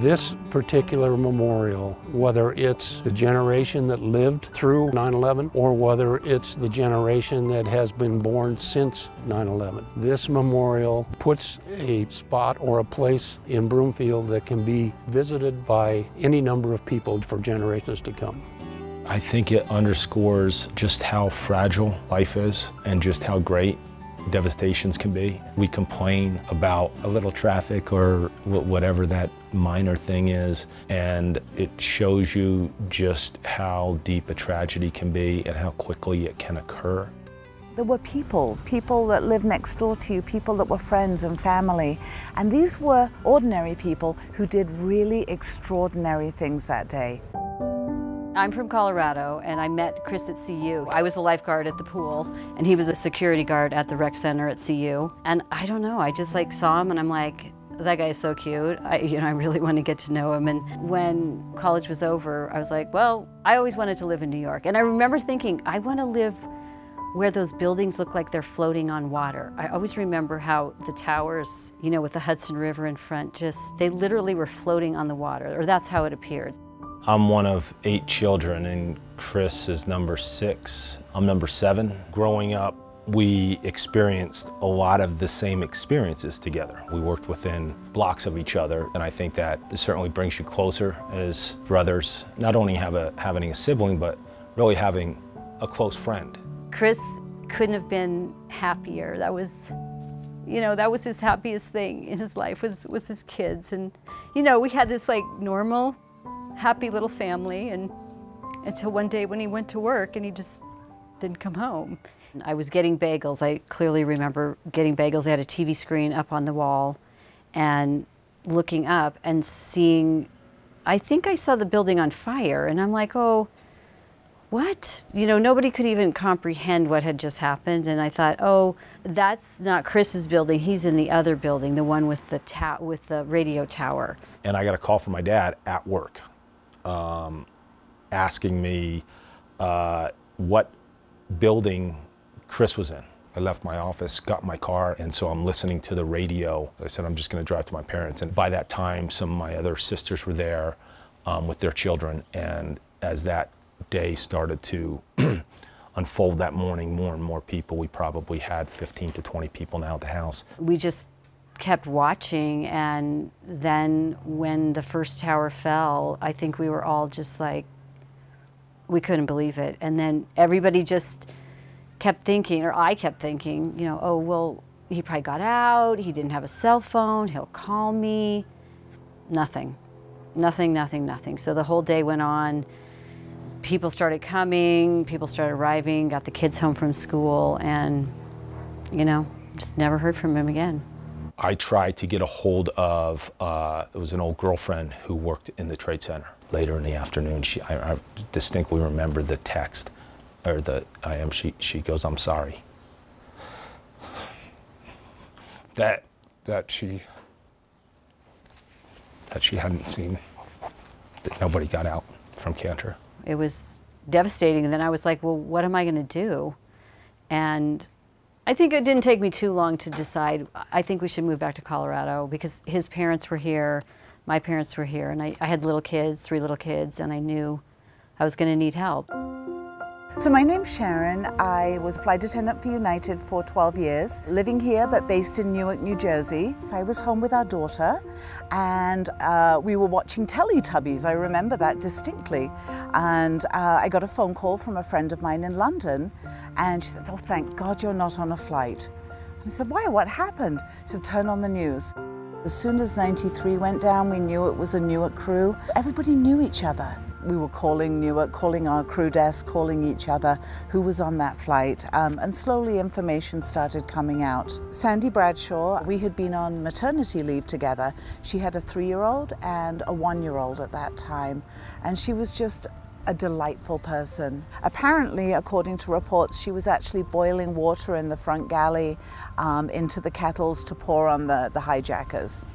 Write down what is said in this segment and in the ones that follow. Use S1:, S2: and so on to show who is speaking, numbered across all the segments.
S1: This particular memorial, whether it's the generation that lived through 9/11 or whether it's the generation that has been born since 9/11, this memorial puts a spot or a place in Broomfield that can be visited by any number of people for generations to come.
S2: I think it underscores just how fragile life is and just how great devastations can be. We complain about a little traffic or whatever that minor thing is, and it shows you just how deep a tragedy can be and how quickly it can occur.
S3: There were people that lived next door to you, people that were friends and family, and these were ordinary people who did really extraordinary things that day.
S4: I'm from Colorado, and I met Chris at CU. I was a lifeguard at the pool, and he was a security guard at the rec center at CU. And I don't know, I just saw him, and I'm like, that guy is so cute. I really want to get to know him. And when college was over, I was like, well, I always wanted to live in New York. And I remember thinking, I want to live where those buildings look like they're floating on water. I always remember how the towers, with the Hudson River in front, they literally were floating on the water, or that's how it appeared.
S2: I'm one of 8 children, and Chris is number 6. I'm number 7. Growing up, we experienced a lot of the same experiences together. We worked within blocks of each other, and I think that certainly brings you closer as brothers, not only having a sibling, but really having a close friend.
S4: Chris couldn't have been happier. That was his happiest thing in his life was his kids. And, we had this normal, happy little family, and until one day when he went to work and he just didn't come home. I was getting bagels. I clearly remember getting bagels. They had a TV screen up on the wall, and looking up and seeing, I think I saw the building on fire, and I'm like, oh, what? Nobody could even comprehend what had just happened, and I thought, oh, that's not Chris's building. He's in the other building, the one with the radio tower.
S2: And I got a call from my dad at work, asking me what building Chris was in. I left my office, got in my car, and so I'm listening to the radio. I said, I'm just going to drive to my parents. And by that time, some of my other sisters were there with their children. And as that day started to unfold that morning, more and more people, we probably had 15 to 20 people now at the house.
S4: We just kept watching, and then when the first tower fell, I think we were all just we couldn't believe it. And then everybody just kept thinking, or I kept thinking, oh, well, he probably got out, he didn't have a cell phone, he'll call me. Nothing, nothing, nothing, nothing. So the whole day went on. People started coming, people started arriving, got the kids home from school, and, just never heard from him again.
S2: I tried to get a hold of, it was an old girlfriend who worked in the Trade Center. Later in the afternoon, I distinctly remember the text, or she goes, I'm sorry. That she hadn't seen, that nobody got out from Cantor.
S4: It was devastating, and then I was like, well, what am I going to do? And I think it didn't take me too long to decide, I think we should move back to Colorado, because his parents were here, my parents were here, and I had little kids, 3 little kids, and I knew I was going to need help.
S3: So my name's Sharon. I was flight attendant for United for 12 years, living here but based in Newark, New Jersey. I was home with our daughter, and we were watching Teletubbies. I remember that distinctly. And I got a phone call from a friend of mine in London, and she said, oh, thank God you're not on a flight. I said, why? What happened? She said, turn on the news. As soon as 93 went down, we knew it was a Newark crew. Everybody knew each other. We were calling Newark, calling our crew desk, calling each other who was on that flight, and slowly information started coming out. Sandy Bradshaw, we had been on maternity leave together. She had a 3-year-old and a 1-year-old at that time, and she was just a delightful person. Apparently, according to reports, she was actually boiling water in the front galley into the kettles to pour on the hijackers,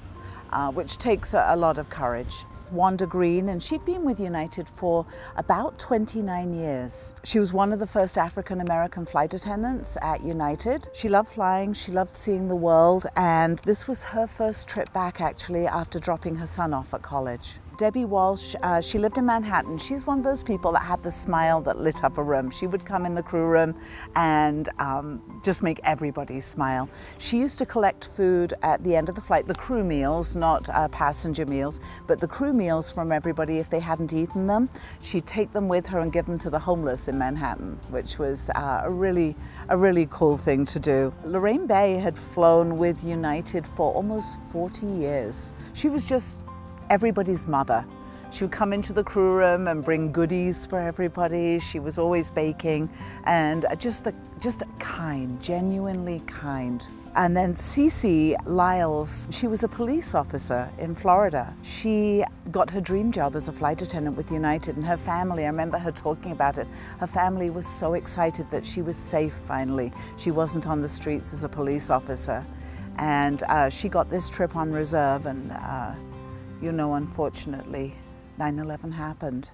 S3: which takes a lot of courage. Wanda Green, and she'd been with United for about 29 years. She was one of the first African-American flight attendants at United. She loved flying, she loved seeing the world, and this was her first trip back actually after dropping her son off at college. Debbie Walsh, she lived in Manhattan. She's one of those people that had the smile that lit up a room. She would come in the crew room and just make everybody smile. She used to collect food at the end of the flight, the crew meals, not passenger meals, but the crew meals from everybody if they hadn't eaten them. She'd take them with her and give them to the homeless in Manhattan, which was a really cool thing to do. Lorraine Bay had flown with United for almost 40 years. She was just everybody's mother. She would come into the crew room and bring goodies for everybody. She was always baking and just kind, genuinely kind. And then Cece Lyles, she was a police officer in Florida. She got her dream job as a flight attendant with United, and her family, I remember her talking about it, her family was so excited that she was safe finally. She wasn't on the streets as a police officer. And she got this trip on reserve, and you know, unfortunately, 9/11 happened.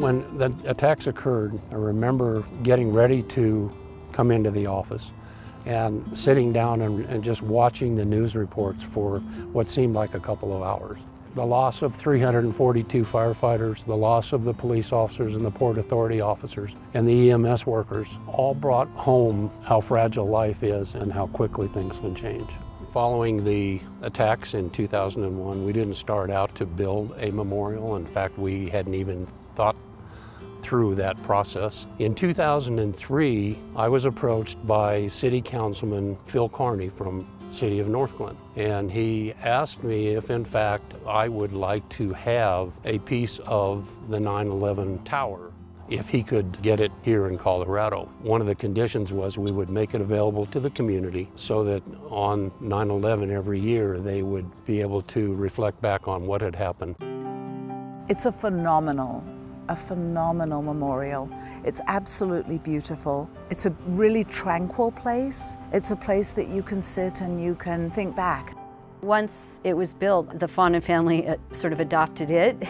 S1: When the attacks occurred, I remember getting ready to come into the office and sitting down and just watching the news reports for what seemed like a couple of hours. The loss of 342 firefighters, the loss of the police officers and the Port Authority officers and the EMS workers all brought home how fragile life is and how quickly things can change. Following the attacks in 2001, we didn't start out to build a memorial. In fact, we hadn't even thought through that process. In 2003, I was approached by City Councilman Phil Carney from City of Northglenn, and he asked me if in fact I would like to have a piece of the 9/11 tower if he could get it here in Colorado. One of the conditions was we would make it available to the community so that on 9/11 every year they would be able to reflect back on what had happened.
S3: It's a phenomenal memorial. It's absolutely beautiful. It's a really tranquil place. It's a place that you can sit and you can think back.
S4: Once it was built, the Fawnin family sort of adopted it,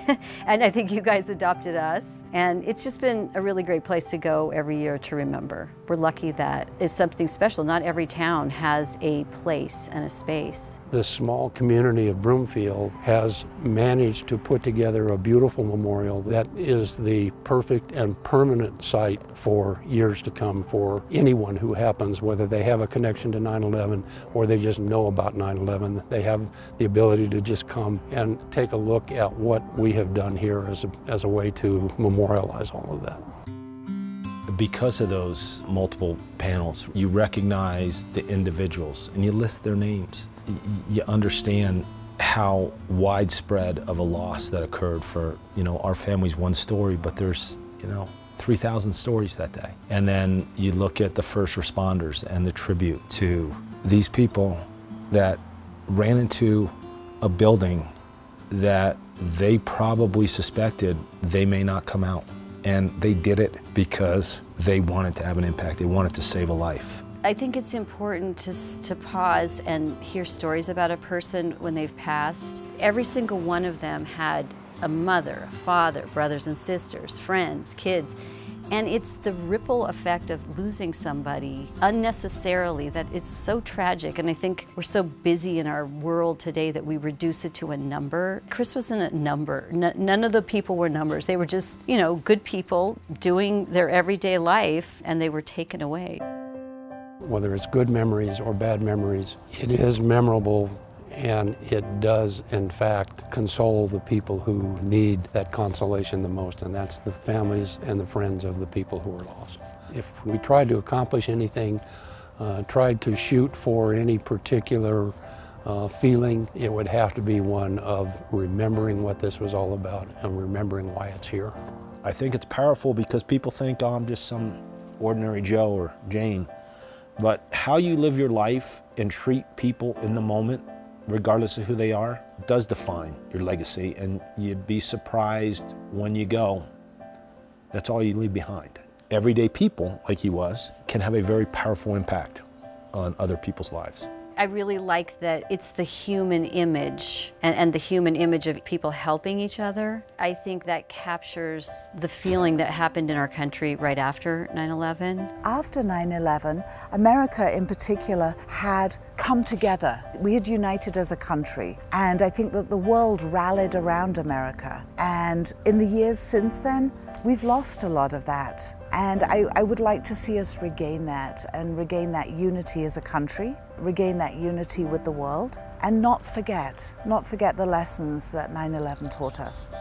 S4: and I think you guys adopted us. And it's just been a really great place to go every year to remember. We're lucky that it's something special. Not every town has a place and a space.
S1: This small community of Broomfield has managed to put together a beautiful memorial that is the perfect and permanent site for years to come for anyone who happens, whether they have a connection to 9/11 or they just know about 9/11. They have the ability to just come and take a look at what we have done here as a way to memorialize all of that.
S2: Because of those multiple panels, you recognize the individuals and you list their names. You understand how widespread of a loss that occurred for, you know, our family's one story, but there's, you know, 3,000 stories that day. And then you look at the first responders and the tribute to these people that ran into a building that they probably suspected they may not come out. And they did it because they wanted to have an impact. They wanted to save a life.
S4: I think it's important to pause and hear stories about a person when they've passed. Every single one of them had a mother, a father, brothers and sisters, friends, kids. And it's the ripple effect of losing somebody unnecessarily that it's so tragic. And I think we're so busy in our world today that we reduce it to a number. Chris wasn't a number. None of the people were numbers. They were just, you know, good people doing their everyday life, and they were taken away.
S1: Whether it's good memories or bad memories, it is memorable, and it does, in fact, console the people who need that consolation the most, and that's the families and the friends of the people who are lost. If we tried to accomplish anything, tried to shoot for any particular feeling, it would have to be one of remembering what this was all about and remembering why it's here.
S2: I think it's powerful because people think, oh, I'm just some ordinary Joe or Jane. But how you live your life and treat people in the moment, regardless of who they are, does define your legacy, and you'd be surprised when you go. That's all you leave behind. Everyday people, like he was, can have a very powerful impact on other people's lives.
S5: I really like that it's the human image and the human image of people helping each other. I think that captures the feeling that happened in our country right after 9/11.
S3: After 9/11, America in particular had come together. We had united as a country, and I think that the world rallied around America. And in the years since then, we've lost a lot of that. And I would like to see us regain that, and regain that unity as a country, regain that unity with the world, and not forget the lessons that 9/11 taught us.